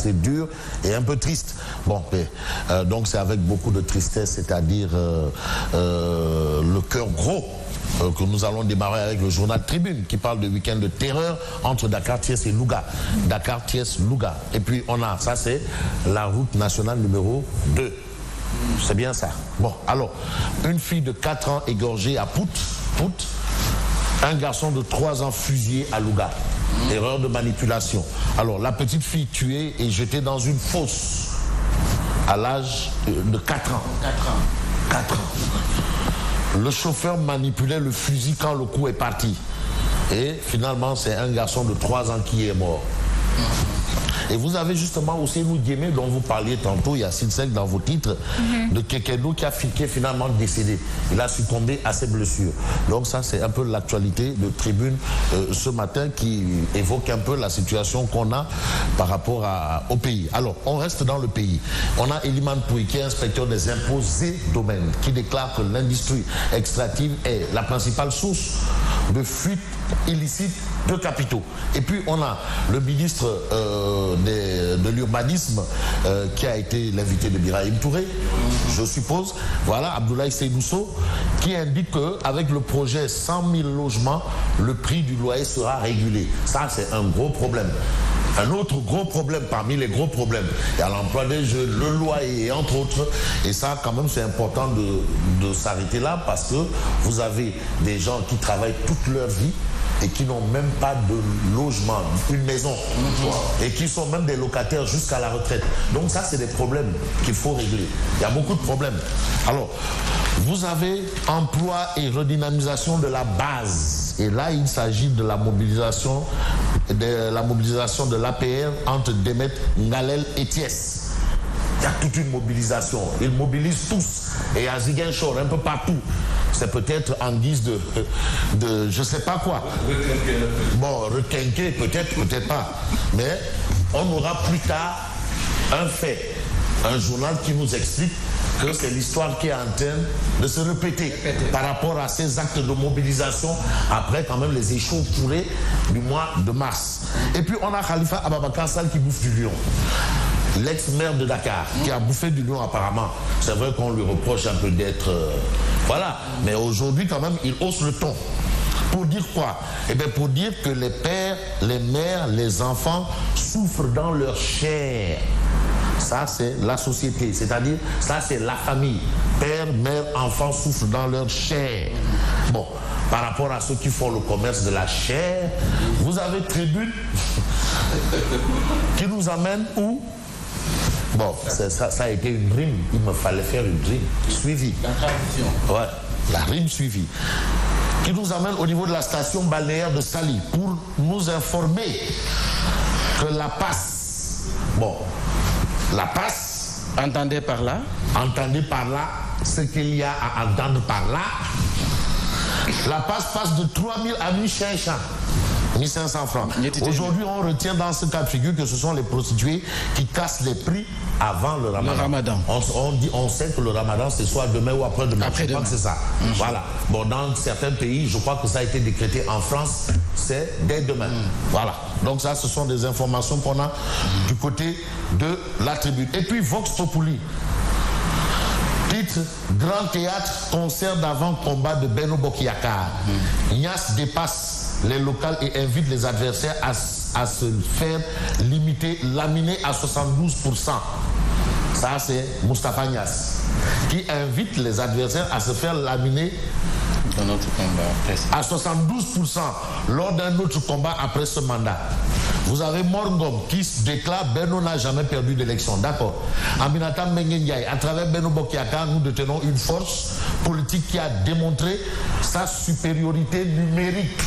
assez dur et un peu triste. Bon, donc c'est avec beaucoup de tristesse, c'est-à-dire le cœur gros, que nous allons démarrer avec le journal Tribune qui parle de week-end de terreur entre Dakar, Thiès et Louga. Dakar, Thiès, Louga. Et puis on a, ça c'est la route nationale numéro 2. C'est bien ça. Bon, alors, une fille de 4 ans égorgée à Pout, un garçon de 3 ans fusillé à Louga. Erreur de manipulation. Alors, la petite fille tuée et jetée dans une fosse à l'âge de 4 ans. 4 ans. Le chauffeur manipulait le fusil quand le coup est parti. Et finalement, c'est un garçon de 3 ans qui est mort. Et vous avez justement Ousseynou Diémé, dont vous parliez tantôt, Yacine Seck, dans vos titres, de Kekedo qui est finalement décédé. Il a succombé à ses blessures. Donc ça, c'est un peu l'actualité de Tribune ce matin qui évoque un peu la situation qu'on a par rapport au pays. Alors, on reste dans le pays. On a Eliman Pouy, qui est inspecteur des impôts et domaines, qui déclare que l'industrie extractive est la principale source de fuite illicite de capitaux. Et puis on a le ministre de l'urbanisme qui a été l'invité de Birahim Touré, je suppose, voilà, Abdoulaye Seydousso, qui indique qu'avec le projet 100 000 logements, le prix du loyer sera régulé. Ça, c'est un gros problème. Un autre gros problème parmi les gros problèmes, il y a l'emploi des jeunes, le loyer, entre autres. Et ça, quand même, c'est important de s'arrêter là parce que vous avez des gens qui travaillent toute leur vie et qui n'ont même pas de logement, une maison, et qui sont même des locataires jusqu'à la retraite. Donc ça, c'est des problèmes qu'il faut régler. Il y a beaucoup de problèmes. Alors, vous avez emploi et redynamisation de la base. Et là, il s'agit de la mobilisation de l'APR entre Demet, Ngalel et Thiès. Il y a toute une mobilisation. Ils mobilisent tous. Et à Ziguinchor, un peu partout. C'est peut-être en guise de je ne sais pas quoi. Bon, requinquer, peut-être pas. Mais on aura plus tard un fait, un journal qui nous explique que c'est l'histoire qui est en train de se répéter par rapport à ces actes de mobilisation après quand même les échauffourées du mois de mars. Et puis on a Khalifa Ababakar Sall qui bouffe du lion. L'ex-maire de Dakar, qui a bouffé du lion apparemment. C'est vrai qu'on lui reproche un peu d'être... voilà. Mais aujourd'hui, quand même, il hausse le ton. Pour dire quoi? Eh bien, pour dire que les pères, les mères, les enfants souffrent dans leur chair. Ça, c'est la société. C'est-à-dire, ça, c'est la famille. Père, mère, enfants souffrent dans leur chair. Bon, par rapport à ceux qui font le commerce de la chair, vous avez Tribune qui nous amène où? Bon, ça a été une rime. Il me fallait faire une rime suivie. La tradition. Ouais, la rime suivie. Qui nous amène au niveau de la station balnéaire de Saly pour nous informer que la passe. Bon, la passe. Entendez par là ce qu'il y a à entendre par là. La passe de 3 000 à 1500 francs. Aujourd'hui, on retient dans ce cas de figure que ce sont les prostituées qui cassent les prix avant le ramadan. On sait que le ramadan, c'est soit demain ou après-demain. Je crois que c'est ça. Voilà. Bon, dans certains pays, je crois que ça a été décrété en France, c'est dès demain. Voilà. Donc ça, ce sont des informations qu'on a du côté de la Tribune. Et puis, Vox Populi. Titre, Grand Théâtre, concert d'avant-combat de Benno Bokk-Yakaar. Niasse dépasse les locales et invite les adversaires à se faire laminer à 72%. Ça, c'est Moustapha Niasse, qui invite les adversaires à se faire laminer dans notre combat à 72% lors d'un autre combat après ce mandat. Vous avez Morngom qui se déclare Benno n'a jamais perdu d'élection. D'accord. Aminata Mbengue Ndiaye, à travers Benno Bokk-Yakaar, nous détenons une force politique qui a démontré sa supériorité numérique.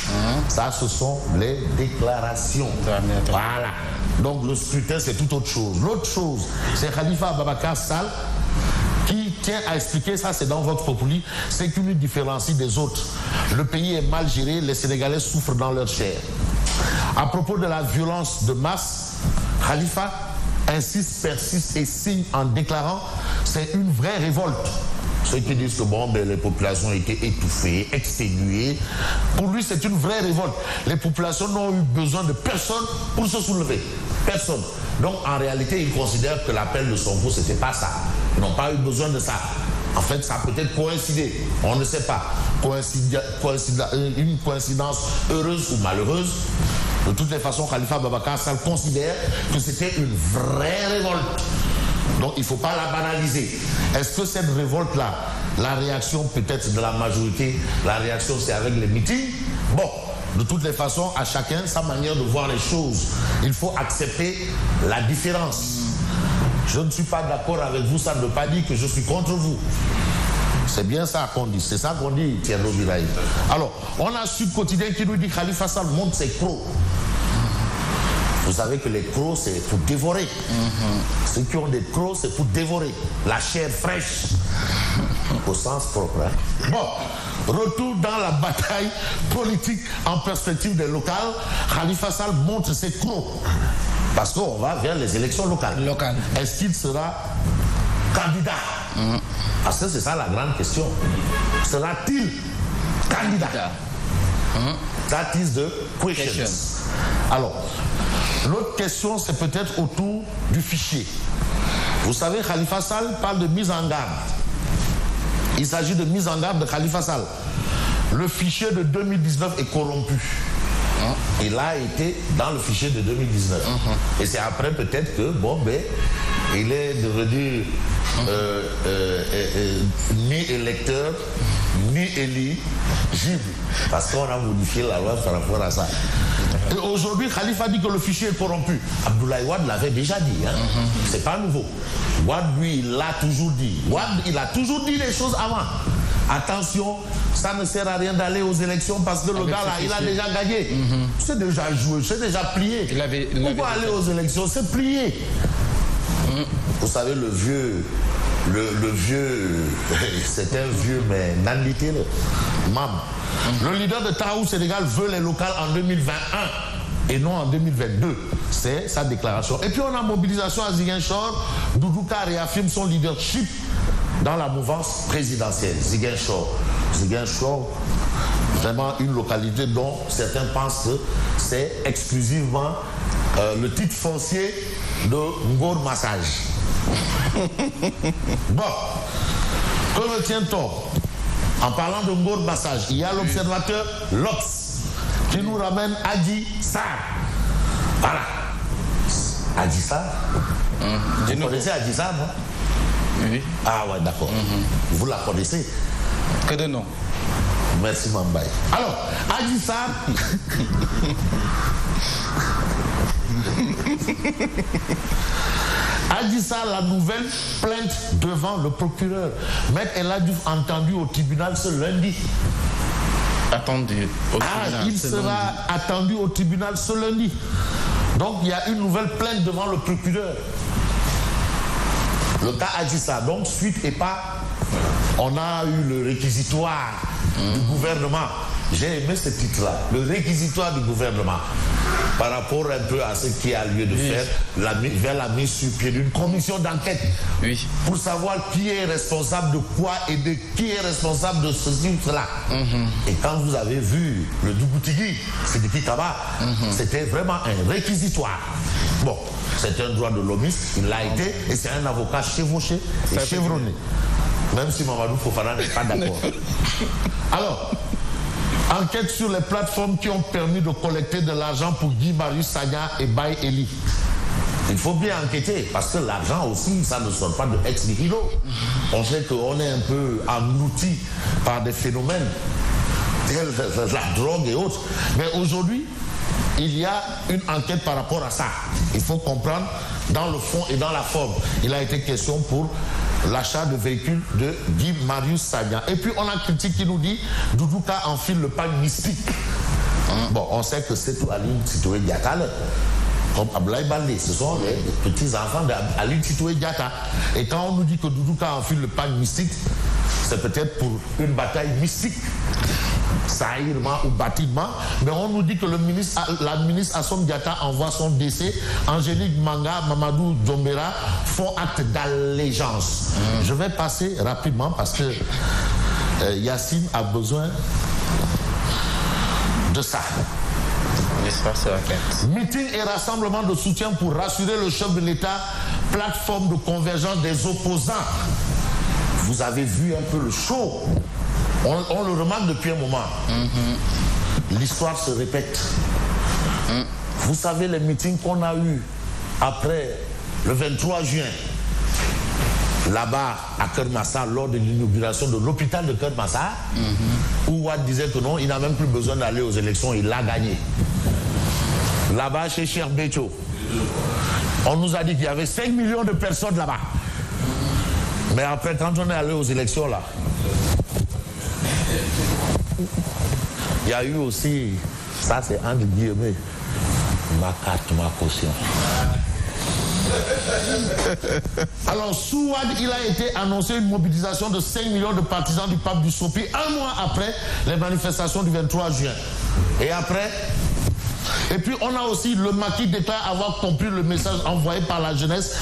Ça, ce sont les déclarations. Voilà. Donc le scrutin, c'est tout autre chose. L'autre chose, c'est Khalifa Ababakar Sall qui tient à expliquer, ça c'est dans Vox Populi, c'est qui nous différencie des autres. Le pays est mal géré, les Sénégalais souffrent dans leur chair. À propos de la violence de masse, Khalifa insiste, persiste et signe en déclarant c'est une vraie révolte. Ceux qui disent que bon, ben, les populations ont été étouffées, exténuées. Pour lui, c'est une vraie révolte. Les populations n'ont eu besoin de personne pour se soulever. Personne. Donc en réalité, ils considèrent que l'appel de Sonko, c'était pas ça. Ils n'ont pas eu besoin de ça. En fait, ça a peut-être coïncidé. On ne sait pas. Une coïncidence heureuse ou malheureuse. De toutes les façons, Khalifa Babacar Sall considère que c'était une vraie révolte. Donc il ne faut pas la banaliser. Est-ce que cette révolte-là, la réaction peut-être de la majorité, la réaction c'est avec les meetings? Bon, de toutes les façons, à chacun sa manière de voir les choses. Il faut accepter la différence. Je ne suis pas d'accord avec vous, ça ne veut pas dire que je suis contre vous. C'est bien ça qu'on dit, c'est ça qu'on dit, Thierry Biraï. Alors, on a Sud Quotidien qui nous dit Khalifa Sall monte ses crocs. Vous savez que les crocs, c'est pour dévorer. Ceux qui ont des crocs, c'est pour dévorer. La chair fraîche, au sens propre. Hein. Bon, retour dans la bataille politique en perspective des locales. Khalifa Sall montre ses crocs. Parce qu'on va vers les élections locales. Est-ce qu'il sera candidat? Parce que c'est ça la grande question. Sera-t-il candidat? That is the question. Alors, l'autre question, c'est peut-être autour du fichier. Vous savez, Khalifa Sall parle de mise en garde. Il s'agit de mise en garde de Khalifa Sall. Le fichier de 2019 est corrompu. Il a été dans le fichier de 2019. Et c'est après peut-être que, bon, ben, il est devenu ni électeur, ni éligible. Parce qu'on a modifié la loi par rapport à ça. Et aujourd'hui, Khalifa dit que le fichier est corrompu. Abdoulaye Wade l'avait déjà dit. Hein. C'est pas nouveau. Wade, lui, il l'a toujours dit. Wade, il a toujours dit les choses avant. Attention, ça ne sert à rien d'aller aux élections parce que le gars là, il a déjà gagné. C'est déjà joué, c'est déjà plié. Pourquoi aller aux élections? C'est plié. Vous savez, le vieux, c'est un vieux, mais nandité, Mam. Le leader de Tahaou Sénégal veut les locales en 2021 et non en 2022. C'est sa déclaration. Et puis on a mobilisation à Ziguinchor. Doudouka réaffirme son leadership dans la mouvance présidentielle. Ziguinchor, vraiment une localité dont certains pensent que c'est exclusivement le titre foncier de Ngor Massage. Bon, que retient-on? En parlant de Ngor Massage, il y a l'observateur Lox qui nous ramène Adji Sarr. Voilà. Adji Sarr. Vous connaissez Adji Sarr, non? Oui. Ah ouais, d'accord. Vous la connaissez? Que de nom. Merci Mambaye. Alors, Adji Sarr. Adji Sarr, la nouvelle plainte devant le procureur. Maître El Hadji entendu au tribunal ce lundi. Attendu au tribunal. Il sera attendu au tribunal ce lundi. Donc il y a une nouvelle plainte devant le procureur. Le cas Adji Sarr. Donc suite et pas, on a eu le réquisitoire du gouvernement. J'ai aimé ce titre-là, le réquisitoire du gouvernement, par rapport un peu à ce qui a lieu de faire vers la mise sur pied d'une commission d'enquête pour savoir qui est responsable de quoi et de qui est responsable de ceci ou cela. Et quand vous avez vu le Dougoutigui, Sidiki Kaba, c'était vraiment un réquisitoire. Bon, c'est un droit de l'homiste, il l'a été, et c'est un avocat chevauché et chevronné. Même si Mamadou Fofana n'est pas d'accord. Alors, enquête sur les plateformes qui ont permis de collecter de l'argent pour Guy Marius Sagna et Baye Eli. Il faut bien enquêter parce que l'argent aussi, ça ne sort pas de ex nihilo. On sait qu'on est un peu englouti par des phénomènes tels la drogue et autres. Mais aujourd'hui, il y a une enquête par rapport à ça. Il faut comprendre dans le fond et dans la forme. Il a été question pour l'achat de véhicules de Guy Marius Sagna. Et puis on a critique qui nous dit Doudouka enfile le pagne mystique. Bon, on sait que c'est tout Aline Sitoé Diatta, comme Ablaye Baldé, ce sont les petits-enfants d'Aline Sitoé Diatta. Et quand on nous dit que Doudouka enfile le pagne mystique, c'est peut-être pour une bataille mystique, saillement ou bâtiment, mais on nous dit que la ministre Assome Diatta envoie son décès, Angélique Manga, Mamadou Dombera font acte d'allégeance. Je vais passer rapidement parce que Yacine a besoin de ça. L'histoire se répète. Meeting et rassemblement de soutien pour rassurer le chef de l'État, plateforme de convergence des opposants. Vous avez vu un peu le show. On le remarque depuis un moment. L'histoire se répète. Vous savez les meetings qu'on a eus après le 23 juin, là-bas à Kermassar, lors de l'inauguration de l'hôpital de Kermassar, où Ouad disait que non, il n'a même plus besoin d'aller aux élections, il l'a gagné. Là-bas chez Cheikh Béthio, on nous a dit qu'il y avait 5 millions de personnes là-bas. Mais après, quand on est allé aux élections là, il y a eu aussi, ça c'est entre guillemets, ma carte, ma caution. Alors, sous Ouad, il a été annoncé une mobilisation de 5 millions de partisans du pape du Sopi, un mois après les manifestations du 23 juin. Et après, et puis on a aussi le maquis déclare avoir compris le message envoyé par la jeunesse